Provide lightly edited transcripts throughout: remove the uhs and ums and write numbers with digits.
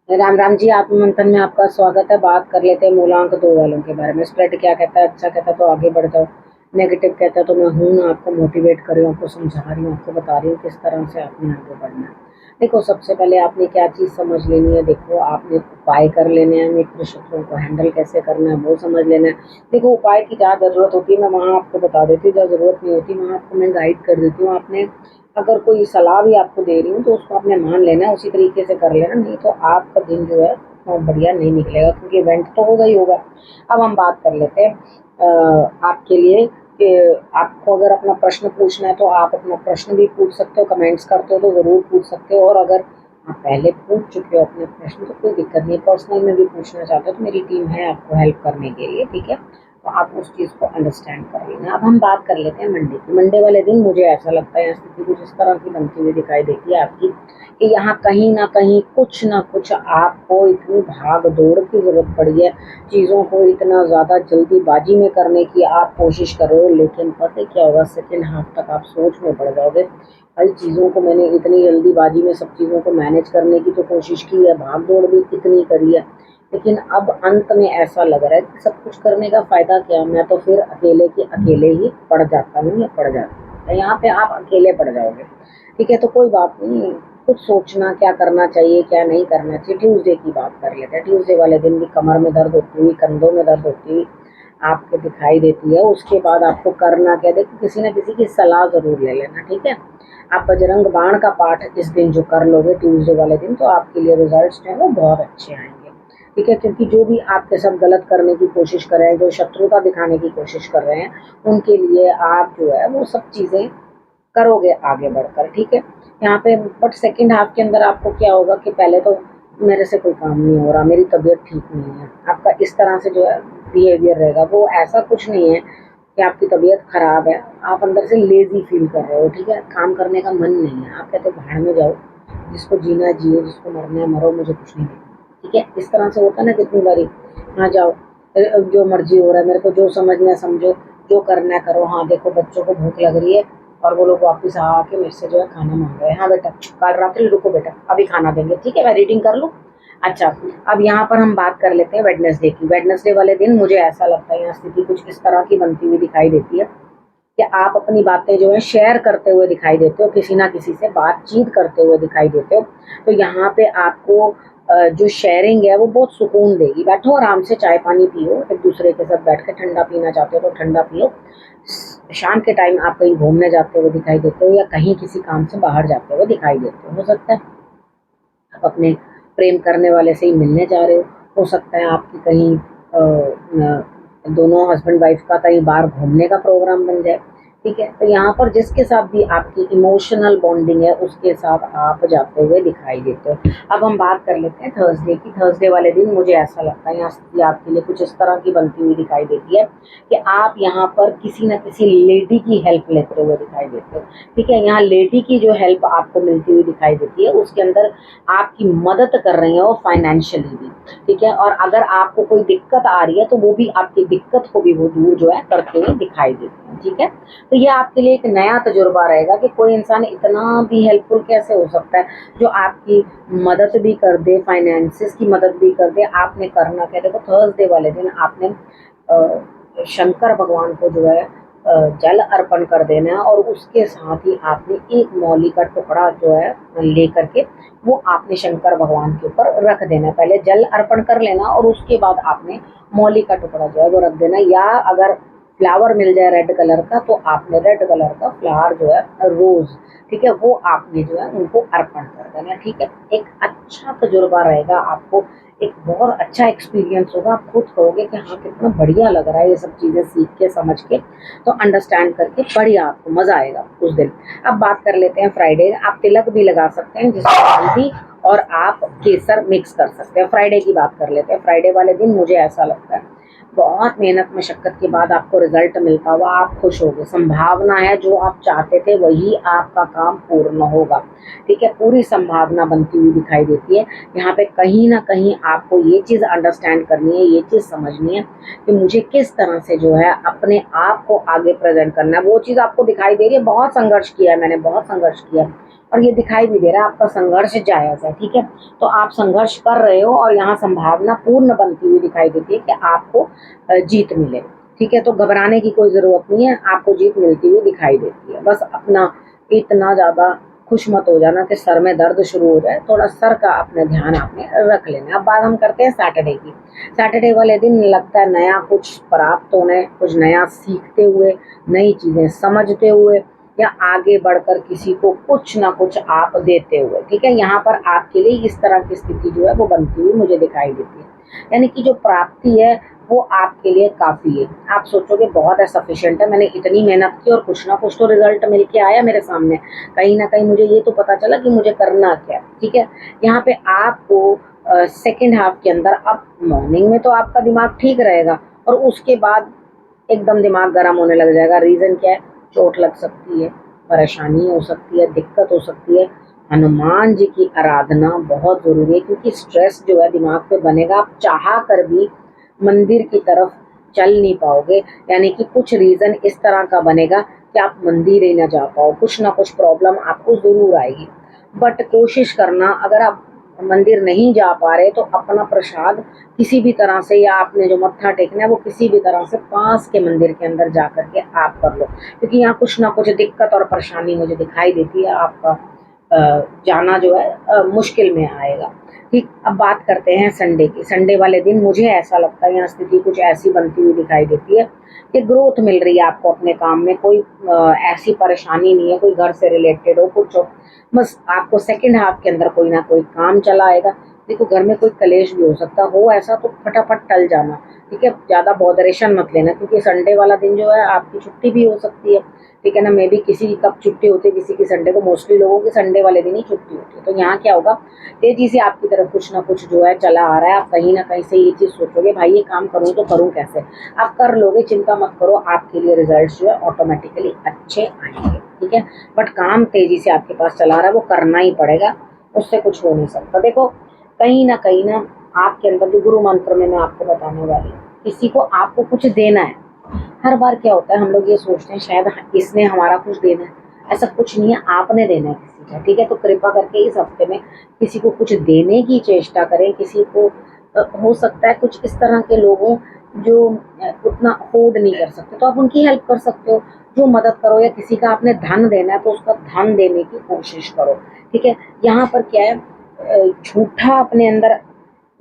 राम राम जी। आप मंथन में आपका स्वागत है। बात कर लेते हैं मूलांक दो वालों के बारे में। स्प्रेड क्या कहता है? अच्छा कहता है तो आगे बढ़ जाओ, नेगेटिव कहता है तो मैं हूँ ना आपको मोटिवेट कर रही हूँ, आपको समझा रही हूँ, आपको बता रही हूँ किस तरह से आपने आगे बढ़ना है। देखो, सबसे पहले आपने क्या चीज़ समझ लेनी है। देखो, आपने उपाय कर लेने हैं, मित्र शत्रुओं को हैंडल कैसे करना है वो समझ लेना है। देखो, उपाय की जहाँ ज़रूरत होती है मैं वहाँ आपको बता देती हूँ, जहाँ ज़रूरत नहीं होती वहाँ आपको मैं गाइड कर देती हूँ। आपने अगर कोई सलाह भी आपको दे रही हूँ तो उसको आपने मान लेना है, उसी तरीके से कर लेना, नहीं तो आपका दिन जो है बहुत बढ़िया नहीं निकलेगा, क्योंकि इवेंट तो होगा ही होगा। अब हम बात कर लेते हैं आपके लिए कि आपको अगर अपना प्रश्न पूछना है तो आप अपना प्रश्न भी पूछ सकते हो, कमेंट्स करते हो तो ज़रूर पूछ सकते हो। और अगर आप पहले पूछ चुके हो अपने प्रश्न तो कोई दिक्कत नहीं, पर्सनल में भी पूछना चाहते हो तो मेरी टीम है आपको हेल्प करने के लिए, ठीक है। तो आप उस चीज़ को अंडरस्टैंड कर लेना। अब हम बात कर लेते हैं मंडे की। मंडे वाले दिन मुझे ऐसा लगता है स्थिति कुछ इस तरह की बनती हुई दिखाई देती है आपकी कि यहाँ कहीं ना कुछ आपको इतनी भाग दौड़ की ज़रूरत पड़ी है, चीज़ों को इतना ज़्यादा जल्दीबाजी में करने की आप कोशिश कर रहे हो, लेकिन पता क्या होगा, सेकेंड हाफ तक आप सोच में पड़ जाओगे। भाई, चीज़ों को मैंने इतनी जल्दीबाजी में सब चीज़ों को मैनेज करने की तो कोशिश की है, भाग दौड़ भी इतनी करी है, लेकिन अब अंत में ऐसा लग रहा है कि सब कुछ करने का फ़ायदा क्या, मैं तो फिर अकेले के अकेले ही पड़ जाता हूँ या पड़ जाती हूँ। यहाँ पे आप अकेले पड़ जाओगे, ठीक है। तो कोई बात नहीं, कुछ सोचना क्या करना चाहिए क्या नहीं करना चाहिए। ट्यूसडे की बात कर लेते हैं। ट्यूसडे वाले दिन भी कमर में दर्द होती हुई, कंधों में दर्द होती हुई आपको दिखाई देती है। उसके बाद आपको करना क्या, देखो किसी न किसी की सलाह ज़रूर ले लेना, ठीक है। आप बजरंग बाण का पाठ इस दिन जो कर लोगे ट्यूसडे वाले दिन, तो आपके लिए रिजल्ट्स जो है वो बहुत अच्छे आएंगे, ठीक है। क्योंकि जो भी आपके साथ गलत करने की कोशिश कर रहे हैं, जो शत्रुता दिखाने की कोशिश कर रहे हैं, उनके लिए आप जो है वो सब चीज़ें करोगे आगे बढ़कर, ठीक है। यहाँ पे बट सेकंड हाफ के अंदर आपको क्या होगा कि पहले तो मेरे से कोई काम नहीं हो रहा, मेरी तबीयत ठीक नहीं है, आपका इस तरह से जो है बिहेवियर रहेगा। वो ऐसा कुछ नहीं है कि आपकी तबीयत खराब है, आप अंदर से लेजी फील कर रहे हो, ठीक है। काम करने का मन नहीं है, आप कहते हो भाड़ में जाओ, जिसको जीना है जियो, जिसको मरना है मरो, मुझे कुछ नहीं देखना, ठीक है। इस तरह से होता है ना कितनी बारी। हाँ जाओ, जो मर्जी हो रहा है, मेरे को जो समझना है समझो, जो करना है करो। हाँ देखो, बच्चों को भूख लग रही है और वो लोग वापस आके मेरे से जो है खाना मांग रहे हैं। हाँ बेटा, कल रात्रि रुको बेटा, अभी खाना देंगे, ठीक है, मैं रीडिंग कर लूँ। अच्छा, अब यहाँ पर हम बात कर लेते हैं वेडनेसडे की। वेडनेसडे वाले दिन मुझे ऐसा लगता है यहाँ स्थिति कुछ इस तरह की बनती हुई दिखाई देती है कि आप अपनी बातें जो है शेयर करते हुए दिखाई देते हो, किसी ना किसी से बातचीत करते हुए दिखाई देते हो। तो यहाँ पे आपको जो शेयरिंग है वो बहुत सुकून देगी। बैठो आराम से, चाय पानी पियो, एक दूसरे के साथ बैठ के ठंडा पीना चाहते हो तो ठंडा पियो। शाम के टाइम आप कहीं घूमने जाते हुए दिखाई देते हो या कहीं किसी काम से बाहर जाते हुए दिखाई देते हो सकता है आप अपने प्रेम करने वाले से ही मिलने जा रहे हो सकता है आपकी कहीं दोनों हस्बैंड वाइफ का कहीं बाहर घूमने का प्रोग्राम बन जाए, ठीक है। तो यहाँ पर जिसके साथ भी आपकी इमोशनल बॉन्डिंग है उसके साथ आप जाते हुए दिखाई देते हो। अब हम बात कर लेते हैं थर्सडे की। थर्सडे वाले दिन मुझे ऐसा लगता है यहाँ स्थिति आपके लिए कुछ इस तरह की बनती हुई दिखाई देती है कि आप यहाँ पर किसी न किसी लेडी की हेल्प लेते हुए दिखाई देते हो, ठीक है। यहाँ लेडी की जो हेल्प आपको मिलती हुई दिखाई देती है उसके अंदर आपकी मदद कर रही है वो फाइनेंशियली भी, ठीक है। और अगर आपको कोई दिक्कत आ रही है तो वो भी आपकी दिक्कत को भी वो दूर जो है करते हुए दिखाई देते हैं, ठीक है। तो ये आपके लिए एक नया तजुर्बा रहेगा कि कोई इंसान इतना भी हेल्पफुल कैसे हो सकता है जो आपकी मदद भी कर दे, फाइनेंसिस की मदद भी कर दे। आपने करना क्या, देखो थर्सडे वाले दिन आपने शंकर भगवान को जो है जल अर्पण कर देना है और उसके साथ ही आपने एक मौली का टुकड़ा जो है लेकर के वो आपने शंकर भगवान के ऊपर रख देना। पहले जल अर्पण कर लेना और उसके बाद आपने मौली का टुकड़ा जो है वो रख देना, या अगर फ्लावर मिल जाए रेड कलर का तो आपने रेड कलर का फ्लावर जो है रोज, ठीक है, वो आपने जो है उनको अर्पण कर देना, ठीक है। एक अच्छा तजुर्बा रहेगा आपको, एक बहुत अच्छा एक्सपीरियंस होगा। आप खुद कहोगे कि हाँ कितना बढ़िया लग रहा है ये सब चीज़ें सीख के समझ के, तो अंडरस्टैंड करके बढ़िया आपको मज़ा आएगा उस दिन। अब बात कर लेते हैं फ्राइडे। आप तिलक भी लगा सकते हैं जिसमें हल्दी और आप केसर मिक्स कर सकते हैं। फ्राइडे की बात कर लेते हैं। फ्राइडे वाले दिन मुझे ऐसा लगता है बहुत मेहनत मशक्कत के बाद आपको रिजल्ट मिलता हुआ आप खुश होगे। संभावना है जो आप चाहते थे वही आपका काम पूर्ण होगा, ठीक है। पूरी संभावना बनती हुई दिखाई देती है। यहाँ पे कहीं ना कहीं आपको ये चीज़ अंडरस्टैंड करनी है, ये चीज़ समझनी है कि मुझे किस तरह से जो है अपने आप को आगे प्रेजेंट करना है। वो चीज़ आपको दिखाई दे रही है, बहुत संघर्ष किया है मैंने, बहुत संघर्ष किया, और ये दिखाई भी दे रहा है आपका संघर्ष जायज़ है, ठीक है। तो आप संघर्ष कर रहे हो और यहाँ संभावना पूर्ण बनती हुई दिखाई देती है कि आपको जीत मिले, ठीक है। तो घबराने की कोई ज़रूरत नहीं है, आपको जीत मिलती हुई दिखाई देती है। बस अपना इतना ज़्यादा खुश मत हो जाना कि सर में दर्द शुरू हो जाए, थोड़ा सर का अपने ध्यान आपने रख लेना। अब बात हम करते हैं सैटरडे की। सैटरडे वाले दिन लगता है नया कुछ प्राप्त होने, कुछ नया सीखते हुए, नई चीज़ें समझते हुए, या आगे बढ़कर किसी को कुछ ना कुछ आप देते हुए, ठीक है। यहाँ पर आपके लिए इस तरह की स्थिति जो है वो बनती हुई मुझे दिखाई देती है। यानी कि जो प्राप्ति है वो आपके लिए काफ़ी है। आप सोचोगे बहुत है, सफिशिएंट है, मैंने इतनी मेहनत की और कुछ ना कुछ तो रिजल्ट मिल के आया मेरे सामने, कहीं ना कहीं मुझे ये तो पता चला कि मुझे करना क्या है, ठीक है। यहाँ पे आपको सेकेंड हाफ के अंदर, अब मॉर्निंग में तो आपका दिमाग ठीक रहेगा और उसके बाद एकदम दिमाग गर्म होने लग जाएगा। रीज़न क्या है? चोट लग सकती है, परेशानी हो सकती है, दिक्कत हो सकती है। हनुमान जी की आराधना बहुत ज़रूरी है, क्योंकि स्ट्रेस जो है दिमाग पे बनेगा, आप चाह कर भी मंदिर की तरफ चल नहीं पाओगे। यानी कि कुछ रीज़न इस तरह का बनेगा कि आप मंदिर ही ना जा पाओ, कुछ ना कुछ प्रॉब्लम आपको ज़रूर आएगी। बट कोशिश करना, अगर आप मंदिर नहीं जा पा रहे तो अपना प्रसाद किसी भी तरह से, या आपने जो मत्था टेकना है वो किसी भी तरह से पास के मंदिर के अंदर जा करके आप कर लो, क्योंकि यहाँ कुछ ना कुछ दिक्कत और परेशानी मुझे दिखाई देती है। आपका जाना जो है मुश्किल में आएगा, ठीक। अब बात करते हैं संडे की। संडे वाले दिन मुझे ऐसा लगता है यहाँ स्थिति कुछ ऐसी बनती हुई दिखाई देती है कि ग्रोथ मिल रही है आपको अपने काम में, कोई ऐसी परेशानी नहीं है, कोई घर से रिलेटेड हो, कुछ हो, बस आपको सेकंड हाफ के अंदर कोई ना कोई काम चला आएगा। देखो घर में कोई कलेश भी हो सकता हो, ऐसा तो फटाफट टल जाना, ठीक है। ज़्यादा बॉदरेशन मत लेना, क्योंकि संडे वाला दिन जो है आपकी छुट्टी भी हो सकती है, ठीक है ना। मे भी किसी की कब छुट्टी होती है, किसी की संडे को, मोस्टली लोगों की संडे वाले दिन ही छुट्टी होती है। तो यहाँ क्या होगा, तेजी से आपकी तरफ कुछ ना कुछ जो है चला आ रहा है। आप कहीं ना कहीं से ये चीज़ सोचोगे, भाई ये काम करूँ तो करूँ कैसे। आप कर लोगे, चिंता मत करो, आपके लिए रिजल्ट जो है ऑटोमेटिकली अच्छे आएंगे, ठीक है। बट काम तेजी से आपके पास चला रहा है, वो करना ही पड़ेगा, उससे कुछ हो नहीं सकता। देखो कहीं ना आपके अंदर जो गुरु मंत्र में मैं आपको बताने वाली हूँ, किसी को आपको कुछ देना है। हर बार क्या होता है, हम लोग ये सोचते हैं शायद इसने हमारा कुछ देना है, ऐसा कुछ नहीं है, आपने देना है किसी का, ठीक है। तो कृपा करके इस हफ्ते में किसी को कुछ देने की चेष्टा करें। किसी को हो सकता है कुछ इस तरह के लोग हों जो उतना अफोर्ड नहीं कर सकते, तो आप उनकी हेल्प कर सकते हो, जो मदद करो। या किसी का आपने धन देना है तो उसका धन देने की कोशिश करो, ठीक है। यहाँ पर क्या है, झूठा अपने अंदर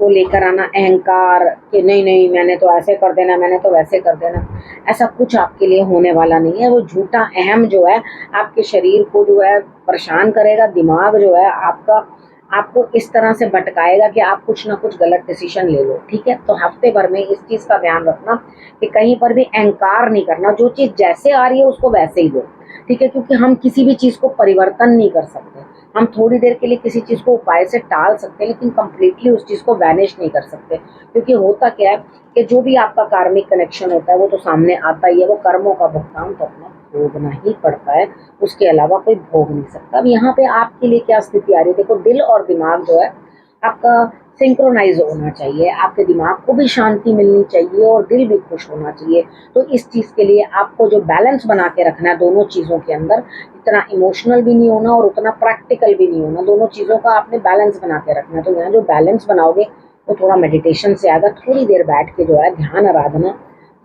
वो लेकर आना, अहंकार कि नहीं नहीं मैंने तो ऐसे कर देना, मैंने तो वैसे कर देना, ऐसा कुछ आपके लिए होने वाला नहीं है। वो झूठा अहम जो है आपके शरीर को जो है परेशान करेगा, दिमाग जो है आपका आपको इस तरह से भटकाएगा कि आप कुछ ना कुछ गलत डिसीजन ले लो, ठीक है। तो हफ्ते भर में इस चीज़ का ध्यान रखना कि कहीं पर भी अहंकार नहीं करना, जो चीज़ जैसे आ रही है उसको वैसे ही लो, ठीक है। क्योंकि हम किसी भी चीज़ को परिवर्तन नहीं कर सकते, हम थोड़ी देर के लिए किसी चीज़ को उपाय से टाल सकते हैं, लेकिन कंप्लीटली उस चीज़ को वैनिश नहीं कर सकते। क्योंकि होता क्या है कि जो भी आपका कार्मिक कनेक्शन होता है वो तो सामने आता ही है, वो कर्मों का भुगतान तो अपना भोगना ही पड़ता है, उसके अलावा कोई भोग नहीं सकता। अब यहाँ पे आपके लिए क्या स्थिति आ रही है, देखो दिल और दिमाग जो है आपका सिंक्रोनाइज होना चाहिए, आपके दिमाग को भी शांति मिलनी चाहिए और दिल भी खुश होना चाहिए। तो इस चीज़ के लिए आपको जो बैलेंस बना के रखना है दोनों चीज़ों के अंदर, इतना इमोशनल भी नहीं होना और उतना प्रैक्टिकल भी नहीं होना, दोनों चीज़ों का आपने बैलेंस बना के रखना है। तो यहाँ जो बैलेंस बनाओगे वो थोड़ा मेडिटेशन से आएगा, थोड़ी देर बैठ के जो है ध्यान आराधना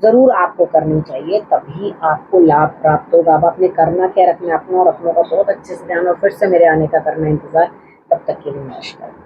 ज़रूर आपको करनी चाहिए, तभी आपको लाभ प्राप्त होगा। अब आपने करना क्या, रखना अपना और अपनों का बहुत अच्छे से ध्यान, और फिर से मेरे आने का करना इंतज़ार। तब तक के लिए नमस्कार।